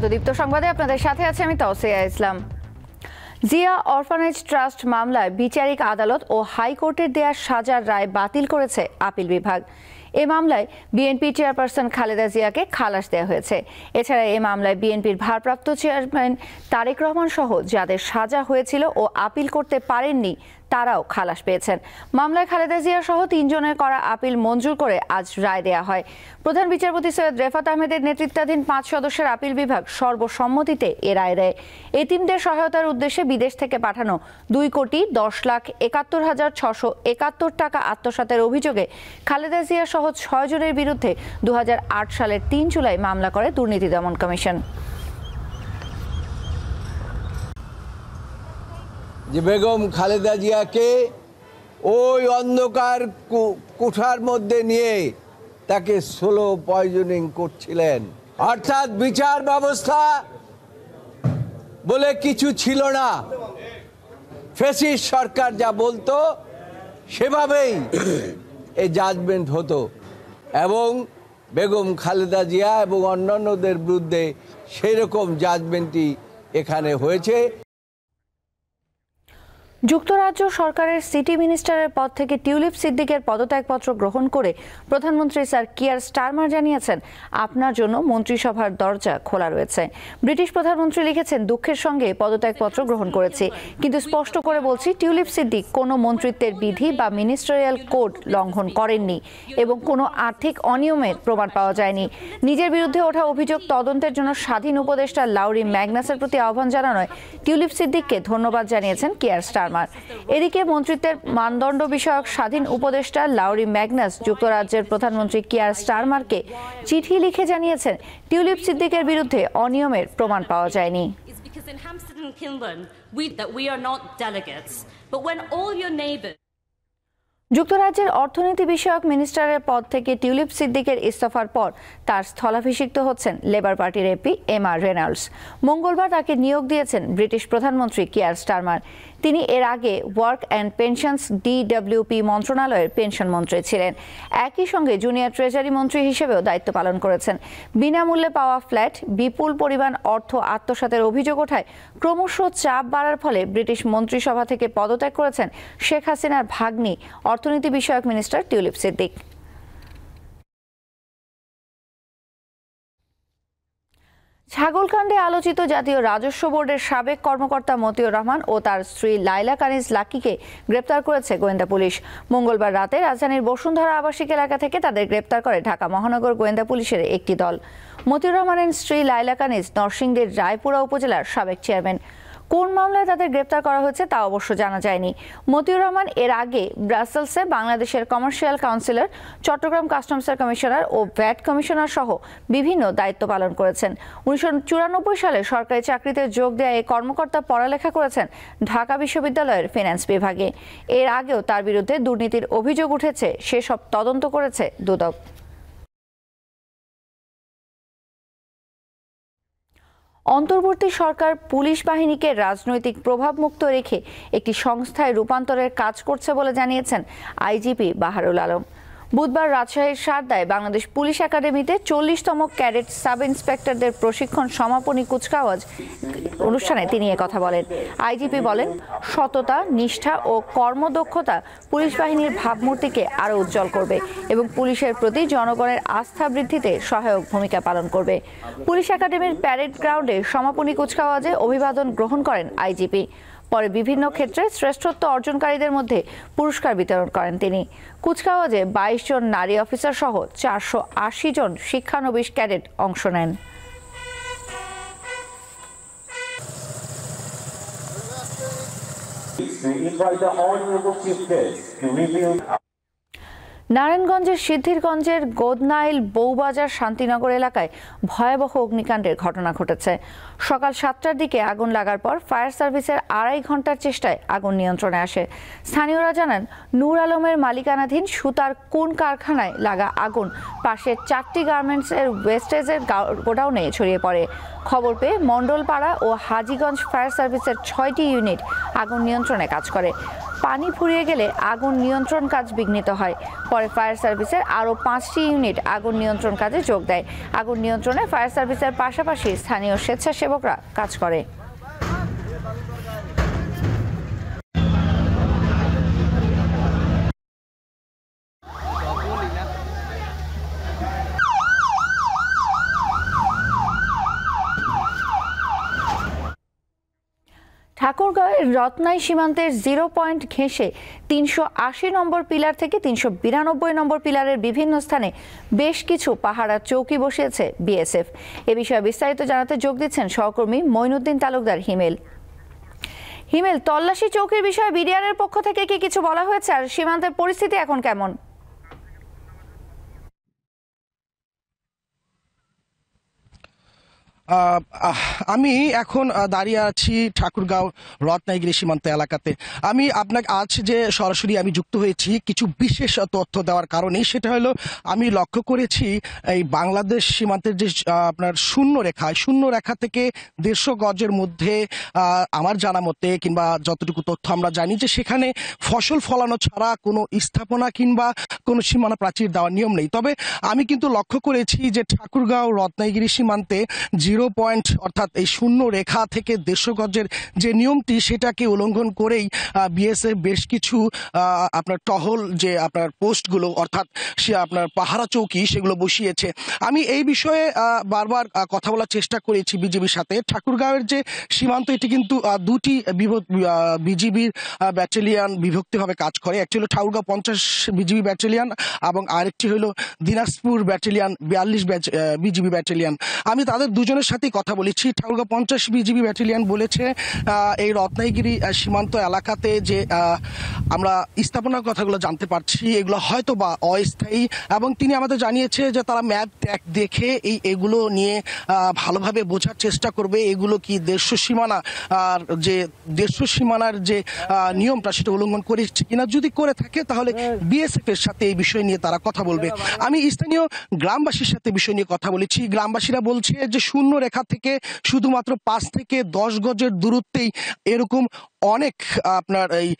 স্বাগত দীপ্ত সংবাদে আপনাদের সাথে আছে আমি তাওসিয়া ইসলাম। জিয়া অরফানেজ ট্রাস্ট মামলায় বিচারিক আদালত ও হাইকোর্টের দেয়া সাজার রায় বাতিল করেছে আপিল বিভাগ। এই মামলায় বিএনপি চেয়ারপারসন খালেদা জিয়াকে খালাস দেওয়া হয়েছে। এছাড়া এই মামলায় বিএনপির ভারপ্রাপ্ত চেয়ারম্যান তারেক রহমান সহ যাদের সাজা হয়েছিল ও আপিল করতে পারেননি তারাও খালাস পেয়েছেন। মামলায় খালেদা জিয়া সহ 3 জনের করা আপিল মঞ্জুর করে আজ রায় দেয়া হয়। প্রধান বিচারপতি সৈয়দ রেফাত আহমেদের নেতৃত্বাধীন 5 সদস্যের আপিল বিভাগ সর্বসম্মতিতে এ রায় দেয়। এতিমদের সহায়তার উদ্দেশ্যে বিদেশ থেকে পাঠানো 2,10,71,671 টাকা আত্মসাতের অভিযোগে খালেদা জিয়া সহ 6 জনের বিরুদ্ধে 2008 সালের 3 জুলাই মামলা করে দুর্নীতি দমন কমিশন। যে বেগম খালেদা জিয়াকে ওই অন্ধকার কুঠার মধ্যে নিয়ে তাকে স্লো পয়জনিং করছিলেন, অর্থাৎ বিচার ব্যবস্থা বলে কিছু ছিল না। ফ্যাসিস্ট সরকার যা বলতো সেভাবেই এই জাজমেন্ট হতো এবং বেগম খালেদা জিয়া এবং অন্যান্যদের বিরুদ্ধে সেই রকম জাজমেন্টই এখানে হয়েছে। যুক্তরাজ্য সরকারের সিটি মিনিস্টারের পদ থেকে টিউলিপ সিদ্দিকের পদত্যাগপত্র গ্রহণ করে প্রধানমন্ত্রী স্যার কিয়ার স্টারমার জানিয়েছেন, আপনার জন্য মন্ত্রিসভার দরজা খোলা রয়েছে। ব্রিটিশ প্রধানমন্ত্রী লিখেছেন, দুঃখের সঙ্গে পদত্যাগপত্র গ্রহণ করেছি, কিন্তু স্পষ্ট করে বলছি টিউলিপ সিদ্দিক কোনো মন্ত্রিত্বের বিধি বা মিনিস্টারিয়াল কোড লঙ্ঘন করেননি এবং কোনো আর্থিক অনিয়মের প্রমাণ পাওয়া যায়নি। নিজের বিরুদ্ধে ওঠা অভিযোগ তদন্তের জন্য স্বাধীন উপদেষ্টা লাউরি ম্যাগনাসের প্রতি আহ্বান জানানোয় টিউলিপ সিদ্দিককে ধন্যবাদ জানিয়েছেন কিয়ার স্টারমার। এদিকে মন্ত্রিত্বের মানদণ্ড বিষয়ক স্বাধীন উপদেষ্টা লাউরি ম্যাগনাস যুক্তরাজ্যের প্রধানমন্ত্রী কিয়ার স্টারমারকে চিঠি লিখে জানিয়েছেন, টিউলিপ সিদ্দিকের বিরুদ্ধে অনিয়মের প্রমাণ পাওয়া যায়নি। যুক্তরাজ্যের অর্থনীতি বিষয়ক মিনিস্টারের পদ থেকে টিউলিপ সিদ্দিকের ইস্তফার পর তার স্থলাভিষিক্ত হচ্ছেন লেবার পার্টির এমপি এমা রেনল্ডস। মঙ্গলবার তাকে নিয়োগ দিয়েছেন ব্রিটিশ প্রধানমন্ত্রী কিয়ার স্টারমার। তিনি এর আগে ওয়ার্ক অ্যান্ড পেনশনস ডিডব্লিউপি মন্ত্রণালয়ের পেনশন মন্ত্রী ছিলেন। একই সঙ্গে জুনিয়র ট্রেজারি মন্ত্রী হিসেবেও দায়িত্ব পালন করেছেন। বিনামূল্যে পাওয়া ফ্ল্যাট, বিপুল পরিমাণ অর্থ আত্মসাতের অভিযোগ ওঠায় ক্রমশ চাপ বাড়ার ফলে ব্রিটিশ মন্ত্রিসভা থেকে পদত্যাগ করেছেন শেখ হাসিনার ভাগ্নি অর্থনীতি বিষয়ক মিনিস্টার টিউলিপ সিদ্দিক। ছাগলকাণ্ডে আলোচিত জাতীয় রাজস্ব বোর্ডের সাবেক কর্মকর্তা মতিউর রহমান ও তার স্ত্রী লাইলা কানিজ লাকিকে গ্রেপ্তার করেছে গোয়েন্দা পুলিশ। মঙ্গলবার রাতে রাজধানীর বসুন্ধরা আবাসিক এলাকা থেকে তাদের গ্রেপ্তার করে ঢাকা মহানগর গোয়েন্দা পুলিশের একটি দল। মতিউর রহমানের স্ত্রী লাইলা কানিজ নরসিংদীর রায়পুরা উপজেলার সাবেক চেয়ারম্যান। কোন মামলায় তাদের গ্রেপ্তার করা হয়েছে তা অবশ্য জানা যায়নি। মতিউর রহমান এর আগে ব্রাসেলসে বাংলাদেশের কমার্শিয়াল কাউন্সিলর, চট্টগ্রাম কাস্টমসের কমিশনার ও ভ্যাট কমিশনার সহ বিভিন্ন দায়িত্ব পালন করেছেন। 1994 সালে সরকারি চাকরিতে যোগ দেয়া এই কর্মকর্তা পড়ালেখা করেছেন ঢাকা বিশ্ববিদ্যালয়ের ফিন্যান্স বিভাগে। এর আগেও তার বিরুদ্ধে দুর্নীতির অভিযোগ উঠেছে, সেসব তদন্ত করেছে দুদক। অন্তর্বর্তী সরকার পুলিশ বাহিনীকে রাজনৈতিক প্রভাবমুক্ত রেখে একটি সংস্থায় রূপান্তরের কাজ করছে বলে জানিয়েছেন আইজিপি বাহারুল আলম। বুধবার রাজশাহীর সারদায় বাংলাদেশ পুলিশ একাডেমিতে 40তম ক্যাডেট সাব ইন্সপেক্টরদের প্রশিক্ষণ সমাপনী কুচকাওয়াজ অনুষ্ঠানে তিনি কথা বলেন। আইজিপি বলেন, সততা, নিষ্ঠা ও কর্মদক্ষতা পুলিশ বাহিনীর ভাবমূর্তিকে আরও উজ্জ্বল করবে এবং পুলিশের প্রতি জনগণের আস্থা বৃদ্ধিতে সহায়ক ভূমিকা পালন করবে। পুলিশ একাডেমির প্যারেড গ্রাউন্ডে সমাপনী কুচকাওয়াজে অভিবাদন গ্রহণ করেন আইজিপি। পরে বিভিন্ন ক্ষেত্রে শ্রেষ্ঠত্ব অর্জনকারীদের মধ্যে পুরস্কার বিতরণ করেন তিনি। কুচকাওয়াজে 22 জন নারী অফিসার সহ 480 জন শিক্ষানবিশ ক্যাডেট অংশ নেন। নারায়ণগঞ্জের সিদ্ধিরগঞ্জের গোদনাইল বউবাজার শান্তিনগর এলাকায় ভয়াবহ অগ্নিকাণ্ডের ঘটনা ঘটেছে। সকাল 7টার দিকে আগুন লাগার পর ফায়ার সার্ভিসের 2.5 ঘন্টার চেষ্টায় আগুন নিয়ন্ত্রণে আসে। স্থানীয়রা জানান, নূর আলমের মালিকানাধীন সুতার কোন কারখানায় লাগা আগুন পাশের 4টি গার্মেন্টসের ওয়েস্টেজের গোডাউনে ছড়িয়ে পড়ে। খবর পেয়ে মণ্ডলপাড়া ও হাজীগঞ্জ ফায়ার সার্ভিসের 6টি ইউনিট আগুন নিয়ন্ত্রণে কাজ করে। পানি ফুরিয়ে গেলে আগুন নিয়ন্ত্রণ কাজ বিঘ্নিত হয়। পরে ফায়ার সার্ভিসের আরও 5টি ইউনিট আগুন নিয়ন্ত্রণ কাজে যোগ দেয়। আগুন নিয়ন্ত্রণে ফায়ার সার্ভিসের পাশাপাশি স্থানীয় স্বেচ্ছাসেবকরা কাজ করে। ঠাকুরগাঁওয়ের রত্নাই সীমান্তের 0 পয়েন্ট ঘেঁষে 380 নম্বর পিলার থেকে 392 নম্বর পিলারের বিভিন্ন স্থানে বেশ কিছু পাহারা চৌকি বসিয়েছে বিএসএফ। এ বিষয়ে বিস্তারিত জানাতে যোগ দিচ্ছেন সহকর্মী মঈনুদ্দিন তালুকদার হিমেল। তল্লাশি চৌকির বিষয়ে বিডিআরের পক্ষ থেকে কি কিছু বলা হয়েছে, আর সীমান্তের পরিস্থিতি এখন কেমন? আমি এখন দাঁড়িয়ে আছি ঠাকুরগাঁও রত্নাগিরি সীমান্ত এলাকাতে। আমি আপনাকে আজ যে সরাসরি আমি যুক্ত হয়েছি কিছু বিশেষ তথ্য দেওয়ার কারণে, সেটা হলো আমি লক্ষ্য করেছি এই বাংলাদেশ সীমান্তের যে আপনার শূন্য রেখা থেকে 150 গজের মধ্যে আমার জানা মতে কিংবা যতটুকু তথ্য আমরা জানি যে সেখানে ফসল ফলানো ছাড়া কোনো স্থাপনা কিংবা কোনো সীমানা প্রাচীর দেওয়ার নিয়ম নেই। তবে আমি কিন্তু লক্ষ্য করেছি যে ঠাকুরগাঁও রত্নাগিরি সীমান্তে 0 পয়েন্ট অর্থাৎ এই শূন্য রেখা থেকে 150 গজের যে নিয়মটি সেটাকে উল্লঙ্ঘন করেই বিএসএফ বেশ কিছু আপনার টহল যে আপনার পোস্টগুলো অর্থাৎ সে আপনার পাহারা চৌকি সেগুলো বসিয়েছে। আমি এই বিষয়ে বারবার কথা বলার চেষ্টা করেছি বিজিবির সাথে। ঠাকুরগাঁওয়ের যে সীমান্ত এটি কিন্তু দুটি বিজিবির ব্যাটালিয়ান বিভক্তিভাবে কাজ করে। একটি হলো ঠাকুরগাঁও 50 বিজিবি ব্যাটালিয়ান এবং আরেকটি হলো দিনাজপুর ব্যাটালিয়ান 42 বিজিবি ব্যাটালিয়ান। আমি তাদের দুজনের সাথেই কথা বলেছি। ঠাকুরগাঁও 50 বিজিবি ব্যাটালিয়ান বলেছে এই রত্নাগিরি সীমান্ত এলাকাতে যে আমরা স্থাপনার কথাগুলো জানতে পারছি এগুলো হয়তো বা অস্থায়ী, এবং তিনি আমাদের জানিয়েছে যে তারা ম্যাপ দেখে এগুলো নিয়ে ভালোভাবে বোঝার চেষ্টা করবে এগুলো কি দেশীয় সীমানা আর যে দেশীয় সীমানার যে নিয়মটা সেটা উল্লঙ্ঘন করেছে কিনা। যদি করে থাকে তাহলে বিএসএফ এর সাথে এই বিষয় নিয়ে তারা কথা বলবে। আমি স্থানীয় গ্রামবাসীর সাথে বিষয় নিয়ে কথা বলেছি। গ্রামবাসীরা বলছে যে শূন্য রেখা থেকে শুধুমাত্র 5 থেকে 10 গজের দূরত্বেই এরকম অনেক আপনার এই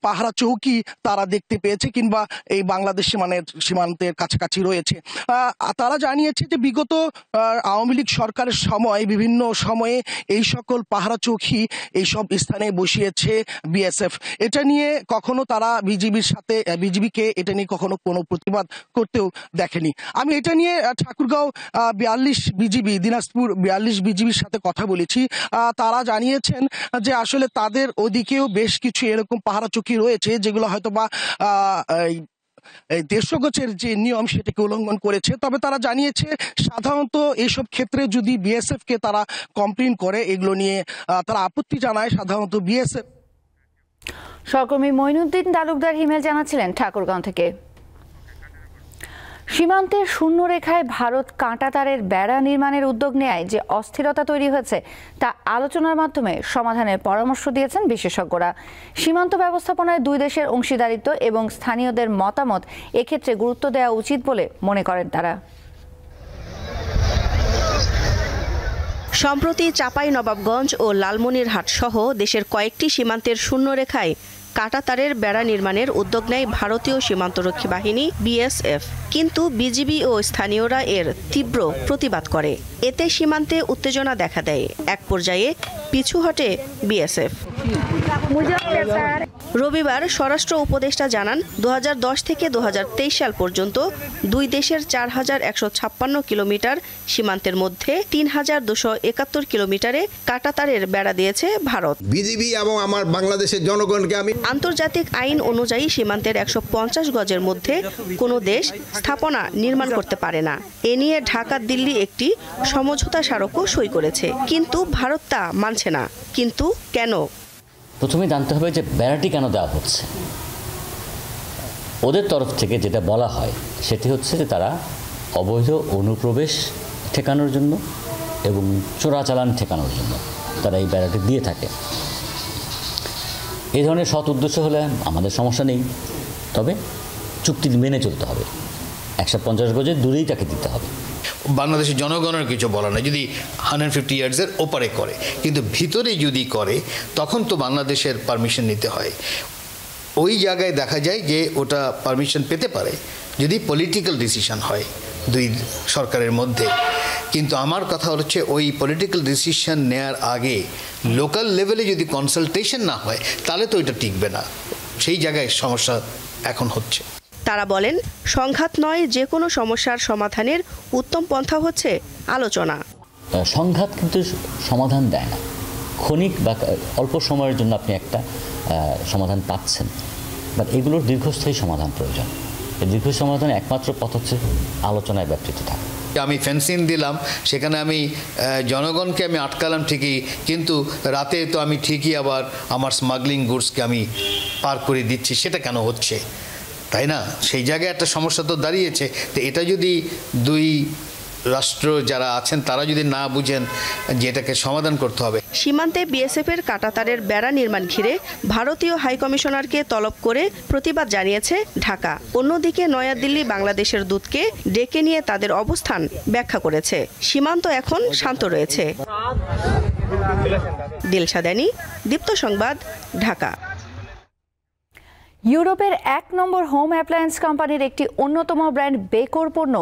পাহারা চৌকি তারা দেখতে পেয়েছে কিংবা এই বাংলাদেশ সীমান্তের কাছাকাছি রয়েছে। তারা জানিয়েছে যে বিগত আওয়ামী লীগ সরকারের সময় বিভিন্ন সময়ে এই সকল পাহারা চৌকি এইসব স্থানে বসিয়েছে বিএসএফ। এটা নিয়ে কখনো তারা বিজিবিকে এটা নিয়ে কখনো কোনো প্রতিবাদ করতেও দেখেনি। আমি এটা নিয়ে ঠাকুরগাঁও 42 বিজিবি দিনাজপুর 42 বিজিবির সাথে কথা বলেছি। তারা জানিয়েছেন যে আসলে তাদের ওদিকেও বেশ কিছু এরকম পাহারা চৌকি রয়েছে যেগুলো হয়তো বা এই 150 গজের যে নিয়ম সেটাকে উল্লঙ্ঘন করেছে। তবে তারা জানিয়েছে সাধারণত এইসব ক্ষেত্রে যদি বিএসএফ কে তারা কমপ্লেইন করে এগুলো নিয়ে তারা আপত্তি জানায় সাধারণত বিএসএফ। সহকর্মী মঈনুদ্দিন তালুকদার হিমেল জানাচ্ছিলেন ঠাকুরগাঁও থেকে। সীমান্তের শূন্যরেখায় ভারত কাঁটাতারের বেড়া নির্মাণের উদ্যোগ নেয় যে অস্থিরতা তৈরি হয়েছে তা আলোচনার মাধ্যমে সমাধানের পরামর্শ দিয়েছেন বিশেষজ্ঞরা। সীমান্ত ব্যবস্থাপনায় দুই দেশের অংশীদারিত্ব এবং স্থানীয়দের মতামত এক্ষেত্রে গুরুত্ব দেওয়া উচিত বলে মনে করেন তারা। সম্প্রতি চাঁপাইনবাবগঞ্জ ও লালমনিরহাট সহ দেশের কয়েকটি সীমান্তের শূন্যরেখায় কাঁটাতারের বেড়া নির্মাণের উদ্যোগ নেয় ভারতীয় সীমান্তরক্ষী বাহিনী বিএসএফ, কিন্তু বিজিবি ও স্থানীয়রা এর তীব্র প্রতিবাদ করে। এতে সীমান্তে উত্তেজনা দেখা দেয়। এক পর্যায়ে পিছু হটে বিএসএফ। রবিবার স্বরাষ্ট্র উপদেষ্টা জানান 2010 থেকে 2023 সাল পর্যন্ত দুই দেশের 4156 কিলোমিটার সীমান্তের মধ্যে 3271 কিলোমিটারে কাঁটাতারের বেড়া দিয়েছে ভারত। বিজিবি এবং আমার বাংলাদেশের জনগণকে আমি আন্তর্জাতিক আইন অনুযায়ী সীমান্তের 150 গজের মধ্যে কোনো দেশ স্থাপনা নির্মাণ করতে পারে না। এ নিয়ে ঢাকা দিল্লি একটি সমঝোতা স্মারকও সই করেছে, কিন্তু ভারত তা মানছে না। কিন্তু কেন? প্রথমে জানতে হবে যে বেড়াটি কেন দেওয়া হচ্ছে। ওদের তরফ থেকে যেটা বলা হয় সেটি হচ্ছে যে তারা অবৈধ অনুপ্রবেশ ঠেকানোর জন্য এবং চোরাচালান ঠেকানোর জন্য তারা এই বেড়াটি দিয়ে থাকে। এই ধরনের সৎ উদ্দেশ্য হলে আমাদের সমস্যা নেই, তবে চুক্তি মেনে চলতে হবে। 150 গজের দূরেই তাকে দিতে হবে। বাংলাদেশের জনগণের কিছু বলা নাই যদি 150 ইয়ার্সের ওপারে করে, কিন্তু ভিতরে যদি করে তখন তো বাংলাদেশের পারমিশন নিতে হয়। ওই জায়গায় দেখা যায় যে ওটা পারমিশন পেতে পারে যদি পলিটিক্যাল ডিসিশন হয় দুই সরকারের মধ্যে। কিন্তু আমার কথা হচ্ছে ওই পলিটিক্যাল ডিসিশন নেয়ার আগে লোকাল লেভেলে যদি কনসালটেশন না হয় তাহলে তো এটা টিকবে না। সেই জায়গায় সমস্যা এখন হচ্ছে। তারা বলেন, সংঘাত নয়, যে কোনো সমস্যার সমাধানের উত্তম পন্থা হচ্ছে আলোচনা। সংঘাত কিন্তু সমাধান দেয় না। ক্ষণিক বা অল্প সময়ের জন্য আপনি একটা সমাধান পাচ্ছেন, বাট এগুলোর দীর্ঘস্থায়ী সমাধান প্রয়োজন। এই দীর্ঘ সমাধানের একমাত্র পথ হচ্ছে আলোচনায় ব্যাপৃত থাকা। আমি ফেন্সিং দিলাম, সেখানে আমি জনগণকে আমি আটকালাম ঠিকই, কিন্তু রাতে তো আমি ঠিকই আবার আমার স্মাগলিং গুডসকে আমি পার করে দিচ্ছি, সেটা কেন হচ্ছে, তাই না? সেই জায়গায় একটা সমস্যা তো দাঁড়িয়েছে। তো এটা যদি দুই রাষ্ট্র যারা আছেন তারা যদি না বুঝেন যে এটাকে সমাধান করতে হবে। সীমান্তে বিএসএফের কাঁটাতারের বেড়া নির্মাণ ঘিরে ভারতীয় হাইকমিশনারকে তলব করে প্রতিবাদ জানিয়েছে ঢাকা। অন্যদিকে নয়াদিল্লি বাংলাদেশের দূতকে ডেকে নিয়ে তাদের অবস্থান ব্যাখ্যা করেছে। সীমান্ত এখন শান্ত রয়েছে। দিলশা দানি, দীপ্ত সংবাদ, ঢাকা। ইউরোপের 1 নম্বর হোম অ্যাপ্লায়েন্স কোম্পানির একটি অন্যতম ব্র্যান্ড বেকোর পণ্য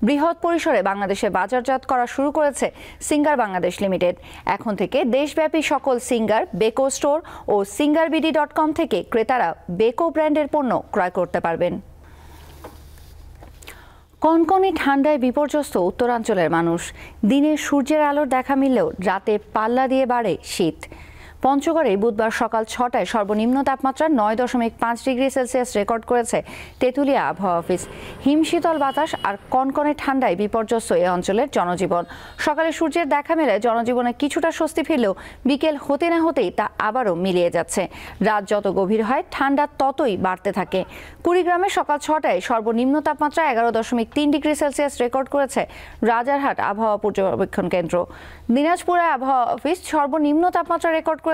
বৃহৎ পরিসরে বাংলাদেশে বাজারজাত করা শুরু করেছে সিঙ্গার বাংলাদেশ লিমিটেড। এখন থেকে দেশব্যাপী সকল সিঙ্গার, বেকো স্টোর ও singarBD.com থেকে ক্রেতারা বেকো ব্র্যান্ডের পণ্য ক্রয় করতে পারবেন। কনকনে ঠান্ডায় বিপর্যস্ত উত্তরাঞ্চলের মানুষ। দিনে সূর্যের আলোর দেখা মিললেও রাতে পাল্লা দিয়ে বাড়ে শীত। পঞ্চগড়ে বুধবার সকাল 6টায় সর্বনিম্ন তাপমাত্রা 9.5 ডিগ্রি সেলসিয়াস রেকর্ড করেছে তেঁতুলিয়া আবহাওয়া অফিস। হিমশীতল বাতাস আর কনকনে ঠান্ডায় বিপর্যস্ত এ অঞ্চলের জনজীবন। সকালে সূর্যের দেখা মেলে জনজীবনে কিছুটা স্বস্তি ফিরলেও বিকেল হতে না হতেই তা আবারও মিলিয়ে যাচ্ছে। রাত যত গভীর হয় ঠান্ডা ততই বাড়তে থাকে। কুড়িগ্রামে সকাল 6টায় সর্বনিম্ন তাপমাত্রা 11.3 ডিগ্রি সেলসিয়াস রেকর্ড করেছে রাজারহাট আবহাওয়া পর্যবেক্ষণ কেন্দ্র। দিনাজপুরে আবহাওয়া অফিস সর্বনিম্ন তাপমাত্রা রেকর্ড করেছে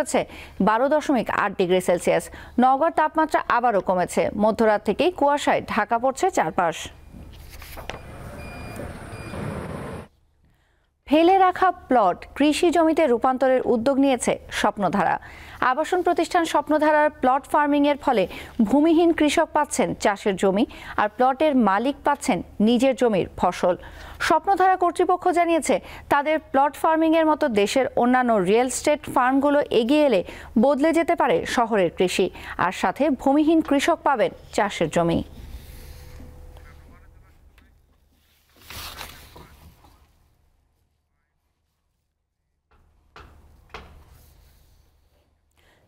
12.8 ডিগ্রি সেলসিয়াস। নওগাঁর তাপমাত্রা আবারও কমেছে। মধ্যরাত থেকেই কুয়াশায় ঢাকা পড়ছে চারপাশ। ফেলে রাখা প্লট কৃষি জমিতে রূপান্তরের উদ্যোগ নিয়েছে স্বপ্নধারা। আবাসন প্রতিষ্ঠান স্বপ্নধারার প্লট ফার্মিং এর ফলে ভূমিহীন কৃষক পাচ্ছেন চাষের জমি, আর প্লটের মালিক পাচ্ছেন নিজের জমির ফসল। স্বপ্নধারা কর্তৃপক্ষ জানিয়েছে, তাদের প্লট ফার্মিং এর মতো দেশের অন্যান্য রিয়েল এস্টেট ফার্মগুলো এগিয়ে এলে বদলে যেতে পারে শহরের কৃষি, আর সাথে ভূমিহীন কৃষক পাবেন চাষের জমি।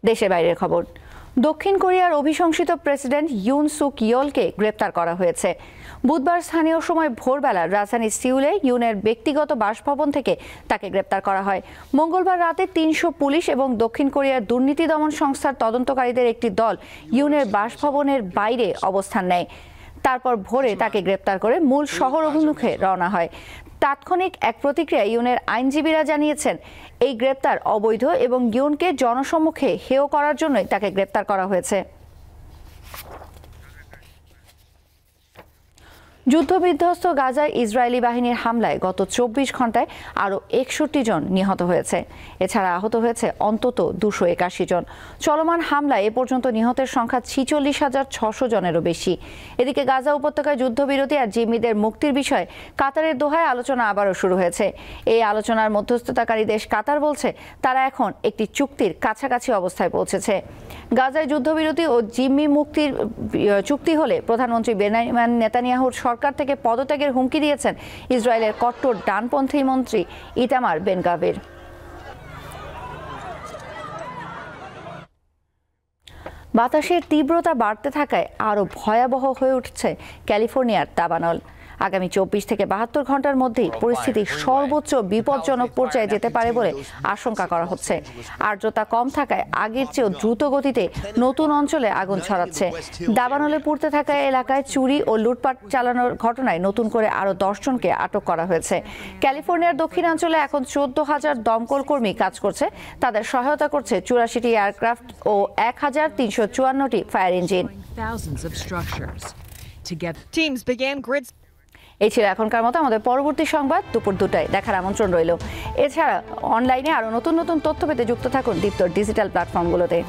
দেশের বাইরের খবর। দক্ষিণ কোরিয়ার অভিশংসিত প্রেসিডেন্ট ইউন সুক ইয়োলকে গ্রেপ্তার করা হয়েছে। বুধবার স্থানীয় সময় ভোরবেলা রাজধানী সিউলে ইউনের ব্যক্তিগত বাসভবন থেকে তাকে গ্রেপ্তার করা হয়। মঙ্গলবার রাতে 300 পুলিশ এবং দক্ষিণ কোরিয়ার দুর্নীতি দমন সংস্থার তদন্তকারীদের একটি দল ইউনের বাসভবনের বাইরে অবস্থান নেয়। তারপর ভোরে তাকে গ্রেপ্তার করে মূল শহর অভিমুখে রওনা হয়। তাৎক্ষণিক এক প্রতিক্রিয়া ইউনের আইনজীবীরা জানিয়েছেন, এই গ্রেপ্তার অবৈধ এবং ইউনকে জনসম্মুখে হেয় করার জন্যই তাকে গ্রেপ্তার করা হয়েছে। যুদ্ধবিধ্বস্ত গাজায় ইসরায়েলি বাহিনীর হামলায় গত 24 ঘন্টায় আরও 61 জন নিহত হয়েছে। এছাড়া আহত হয়েছে অন্তত 281 জন। চলমান হামলায় এ পর্যন্ত নিহতের সংখ্যা 46,600 জনেরও বেশি। এদিকে গাজা উপত্যকায় যুদ্ধবিরতি আর জিম্মিদের মুক্তির বিষয়ে কাতারের দোহায় আলোচনা আবারও শুরু হয়েছে। এই আলোচনার মধ্যস্থতাকারী দেশ কাতার বলছে, তারা এখন একটি চুক্তির কাছাকাছি অবস্থায় পৌঁছেছে। গাজায় যুদ্ধবিরতি ও জিম্মি মুক্তির চুক্তি হলে প্রধানমন্ত্রী বেনিয়ামিন নেতানিয়াহুর সরকার থেকে পদত্যাগের হুমকি দিয়েছেন ইসরায়েলের কট্টর ডানপন্থী মন্ত্রী ইতামার বেন গাভির। বাতাসের তীব্রতা বাড়তে থাকায় আরও ভয়াবহ হয়ে উঠছে ক্যালিফোর্নিয়ার দাবানল। আগামী 24 থেকে 72 ঘন্টার মধ্যেই পরিস্থিতি সর্বোচ্চ বিপজ্জনক পর্যায়ে যেতে পারে বলে আশঙ্কা করা হচ্ছে। আর্দ্রতা কম থাকায় আগের চেয়েও দ্রুত গতিতে নতুন অঞ্চলে আগুন ছড়াচ্ছে। দাবানলে পুড়তে থাকা এলাকায় চুরি ও লুটপাট চালানোর ঘটনায় নতুন করে আরও 10 জনকে আটক করা হয়েছে। ক্যালিফোর্নিয়ার দক্ষিণাঞ্চলে এখন 14,000 দমকল কর্মী কাজ করছে। তাদের সহায়তা করছে 84টি এয়ারক্রাফট ও 1,354টি ফায়ার ইঞ্জিন। এই ছিল এখনকার মতো। আমাদের পরবর্তী সংবাদ দুপুর 2টায় দেখার আমন্ত্রণ রইল। এছাড়া অনলাইনে আরও নতুন নতুন তথ্য পেতে যুক্ত থাকুন দীপ্তর ডিজিটাল প্ল্যাটফর্মগুলোতে।